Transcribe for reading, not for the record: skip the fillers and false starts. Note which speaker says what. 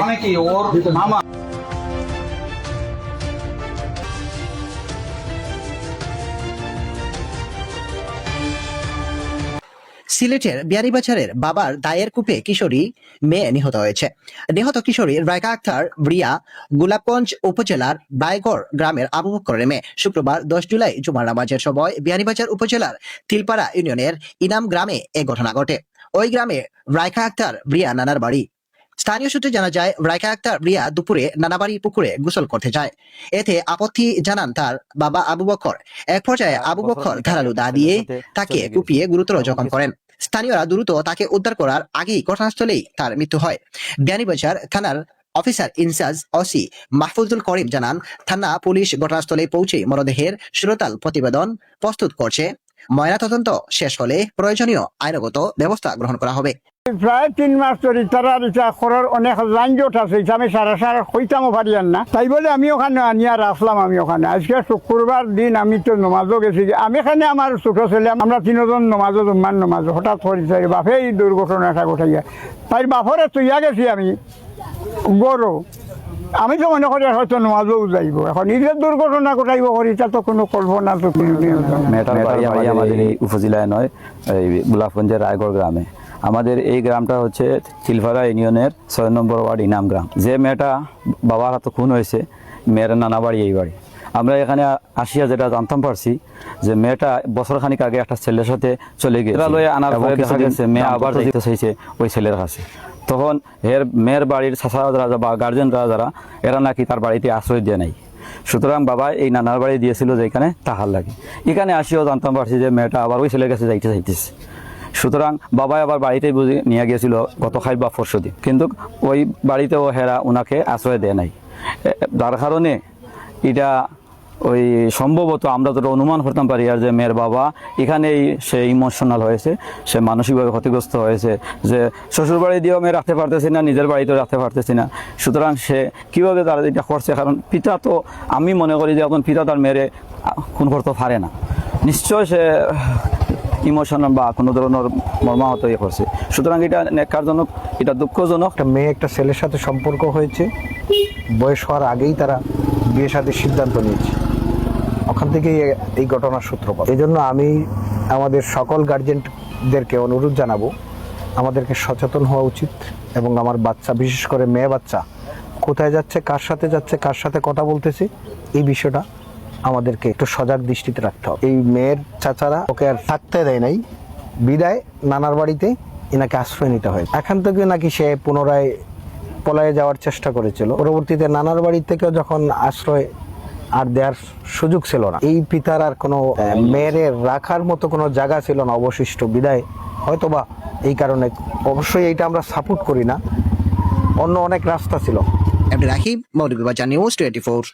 Speaker 1: মানে কি ওর মামা
Speaker 2: সিলেটের বিয়ানীবাজারের বাবার দায়ের কূপে কিশোরী মেয়ে নিহত হয়েছে। নিহত কিশোরী রায়কা আক্তার রিয়া গোলাপগঞ্জ উপজেলার বাইগড় গ্রামের আবু বকরের মেয়ে। শুক্রবার 10 জুলাই জুমার নামাজের সময় বিয়ানীবাজার উপজেলার তিলপাড়া ইউনিয়নের ইনাম গ্রামে এ ঘটনা ঘটে। ওই গ্রামে রায়কা আক্তার রিয়া নানার বাড়ি। স্থানীয় সূত্রে জানা যায়, রায়কা আক্তার রিয়া দুপুরে নানাবাড়ি পুকুরে গোসল করতে যায়। এতে আপত্তি জানান তার বাবা আবু বকর। এক পর্যায়ে আবু বকর ধারালো দা দিয়ে তাকে কুপিয়ে গুরুতর জখম করেন। স্থানীয়রা দ্রুত তাকে উদ্ধার করার আগেই ঘটনাস্থলেই তার মৃত্যু হয়। বিয়ানীবাজার থানার অফিসার ইনচার্জ ওসি মাহফুজুল করিম জানান, থানা পুলিশ ঘটনাস্থলে পৌঁছে মরদেহের সুরতাল প্রতিবেদন প্রস্তুত করছে। ময়নাতদন্ত শেষ হলে প্রয়োজনীয় আইনগত ব্যবস্থা গ্রহণ করা হবে।
Speaker 3: প্রায় 3 মাস ধরে তারা খরর অনেক যানজট আছে, আমি সারা সারা হইতামও পারিয়ান না, তাই বলে আমি ওখানে আনিয়া রাখলাম। আমি ওখানে আজকে শুক্রবার দিন আমি তো নমাজও গেছি। আমি এখানে আমার ছোট ছেলে আমরা 3 জন নমাজও জুম্মার নমাজ হঠাৎ করে বাপে এই দুর্ঘটনাটা ঘটাইয়া তাই বাপরে তুইয়া গেছি আমি গরু। আমি তো মনে করি হয়তো নমাজও যাইব, এখন নিজের দুর্ঘটনা ঘটাইব করি তা তো কোনো কল্পনা তো
Speaker 4: মেয়েটার বাড়ি আমাদের এই উপজেলায় নয়, এই গোলাপগঞ্জের রায়গড় গ্রামে। আমাদের এই গ্রামটা হচ্ছে তিলপাড়া ইউনিয়নের 6 নম্বর ওয়ার্ড ইনাম গ্রাম। যে মেয়েটা বাবার হাতে খুন হয়েছে, মেয়ের নানা বাড়ি এই বাড়ি। আমরা এখানে আসিয়া যেটা জানতাম পারছি যে মেয়েটা বছরখানিক আগে একটা ছেলের সাথে চলে গিয়ে আনার পরে দেখা গেছে মেয়ে আবার যেতে চাইছে ওই ছেলের কাছে। তখন মেয়ের বাড়ির চাচারা বা গার্জেনরা যারা এরা নাকি তার বাড়িতে আশ্রয় দিয়ে নাই। সুতরাং বাবা এই নানার বাড়ি দিয়েছিল যে এখানে তাহার লাগে। এখানে আসিও জানতাম পারছি যে মেয়েটা আবার ওই ছেলের কাছে যাইতে চাইতেছে। সুতরাং বাবা আবার বাড়িতেই বুঝি নিয়ে গিয়েছিল গত 5 বা 4 দিন, কিন্তু ওই বাড়িতেও হেরা ওনাকে আশ্রয় দেয় নাই। যার কারণে এটা ওই সম্ভবত আমরা তো অনুমান করতাম পারি আর যে মেয়ের বাবা এখানেই সে ইমোশনাল হয়েছে, সে মানসিকভাবে ক্ষতিগ্রস্ত হয়েছে যে শ্বশুর বাড়ি দিয়েও মেয়ে রাখতে পারতেছি না, নিজের বাড়িতেও রাখতে পারতেছি না। সুতরাং সে কীভাবে তারা এটা করছে, কারণ পিতা তো আমি মনে করি যে এখন পিতা তার মেয়েরে খুন করতে পারে না, নিশ্চয় সে ইমোশনাল বা কোনো ধরনের মর্মাহত করছে। সুতরাং এটা নেকারজনক, এটা দুঃখজনক।
Speaker 5: একটা মেয়ে একটা ছেলের সাথে সম্পর্ক হয়েছে, বয়স হওয়ার আগেই তারা বিয়ে শাদীর সিদ্ধান্ত নিয়েছে, ওখান থেকেই এই ঘটনার সূত্রপাত। এই জন্য আমি আমাদের সকল গার্জেনদেরকে অনুরোধ জানাবো, আমাদেরকে সচেতন হওয়া উচিত এবং আমার বাচ্চা, বিশেষ করে মেয়ে বাচ্চা কোথায় যাচ্ছে, কার সাথে কথা বলতেছে, এই বিষয়টা আমাদেরকে একটু সজাগ দৃষ্টিতে রাখতে হবে। এই মেয়ের চাচারা ওকে আর থাকতে দেয় নাই, বিদায় নানার বাড়িতে এনাকে আশ্রয় নিতে হয়। এখান থেকে নাকি সে পুনরায় পলায়ে যাওয়ার চেষ্টা করেছিল। পরবর্তীতে নানার বাড়ি থেকে যখন আশ্রয় আর দেওয়ার সুযোগ ছিল না, এই পিতার আর কোনো মেয়ের রাখার মতো কোনো জায়গা ছিল না অবশিষ্ট, বিদায় হয়তোবা এই কারণে, অবশ্যই এইটা আমরা সাপোর্ট করি না, অন্য অনেক রাস্তা ছিল।
Speaker 2: MD Rahib, Moulvibazar news 24।